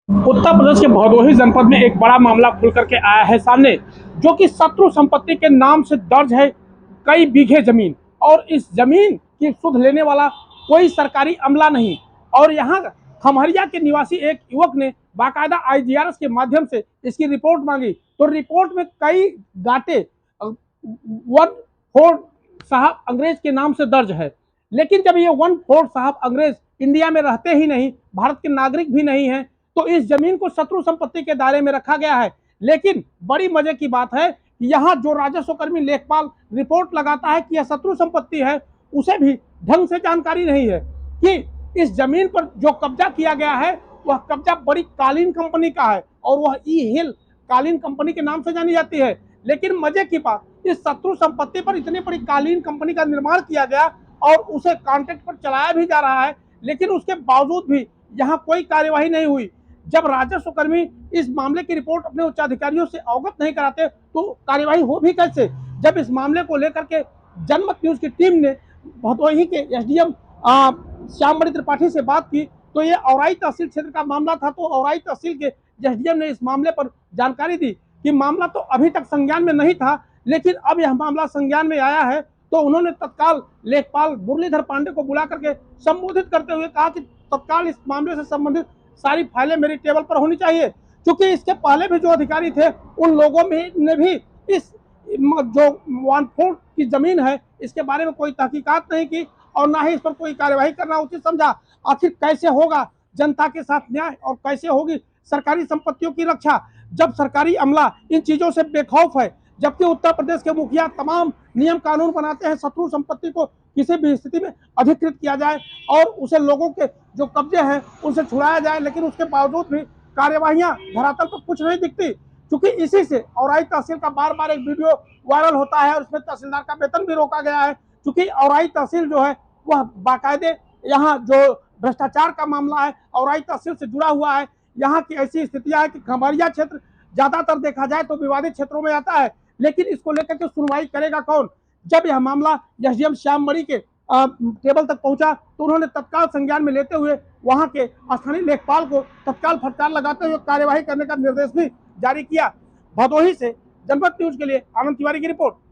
उत्तर प्रदेश के भदोही जनपद में एक बड़ा मामला खुल करके आया है सामने, जो कि शत्रु संपत्ति के नाम से दर्ज है कई बीघे जमीन। और इस जमीन की सुध लेने वाला कोई सरकारी अमला नहीं। और यहाँ खमहरिया के निवासी एक युवक ने बाकायदा आईजीआरएस के माध्यम से इसकी रिपोर्ट मांगी, तो रिपोर्ट में कई गाटे 1-4 साहब अंग्रेज के नाम से दर्ज है। लेकिन जब ये 1-4 साहब अंग्रेज इंडिया में रहते ही नहीं, भारत के नागरिक भी नहीं है, तो इस जमीन को शत्रु संपत्ति के दायरे में रखा गया है। लेकिन बड़ी मजे की बात है कि यहाँ जो राजस्व कर्मी लेखपाल रिपोर्ट लगाता है कि यह शत्रु संपत्ति है, उसे भी ढंग से जानकारी नहीं है कि इस जमीन पर जो कब्जा किया गया है वह कब्जा बड़ी कालीन कंपनी का है, और वह ई हिल कालीन कंपनी के नाम से जानी जाती है। लेकिन मजे की बात, इस शत्रु संपत्ति पर इतनी बड़ी कालीन कंपनी का निर्माण किया गया और उसे कॉन्ट्रैक्ट पर चलाया भी जा रहा है, लेकिन उसके बावजूद भी यहाँ कोई कार्यवाही नहीं हुई। जब राजस्व कर्मी इस मामले की रिपोर्ट अपने उच्च अधिकारियों से अवगत नहीं कराते तो कार्यवाही हो भी कैसे। जब इस मामले को लेकर के जनमत न्यूज की टीम ने भदोही के एसडीएम श्याममणि त्रिपाठी से बात की, तो ये औराई तहसील क्षेत्र का मामला था। तो औराई तहसील के एसडीएम ने इस मामले पर जानकारी दी कि मामला तो अभी तक संज्ञान में नहीं था, लेकिन अब यह मामला संज्ञान में आया है। तो उन्होंने तत्काल लेखपाल मुरलीधर पांडे को बुला करके संबोधित करते हुए कहा कि तत्काल इस मामले से संबंधित सारी फाइलें मेरी टेबल पर होनी चाहिए, क्योंकि इसके पहले भी जो अधिकारी थे उन लोगों में ने भी इस जो 1-4 की जमीन है इसके बारे में कोई तहकीकात नहीं की और ना ही इस पर कोई कार्यवाही करना उचित समझा। आखिर कैसे होगा जनता के साथ न्याय और कैसे होगी सरकारी संपत्तियों की रक्षा, जब सरकारी अमला इन चीजों से बेखौफ है। जबकि उत्तर प्रदेश के मुखिया तमाम नियम कानून बनाते हैं शत्रु संपत्ति को किसी भी स्थिति में अधिकृत किया जाए और उसे लोगों के जो कब्जे हैं उनसे छुड़ाया जाए, लेकिन उसके बावजूद भी कार्यवाहियां धरातल पर कुछ नहीं दिखती। क्योंकि इसी से औराई तहसील का बार बार एक वीडियो वायरल होता है और उसमें तहसीलदार का वेतन भी रोका गया है, क्योंकि औराई तहसील जो है वह बाकायदे यहाँ जो भ्रष्टाचार का मामला है औराई तहसील से जुड़ा हुआ है। यहाँ की ऐसी स्थितियां है कि खमरिया क्षेत्र ज्यादातर देखा जाए तो विवादित क्षेत्रों में आता है, लेकिन इसको लेकर के सुनवाई करेगा कौन। जब यह मामला एसडीएम श्याममणि के टेबल तक पहुंचा तो उन्होंने तत्काल संज्ञान में लेते हुए वहां के स्थानीय लेखपाल को तत्काल फटकार लगाते हुए कार्यवाही करने का निर्देश भी जारी किया। भदोही से जनपद न्यूज के लिए आनंद तिवारी की रिपोर्ट।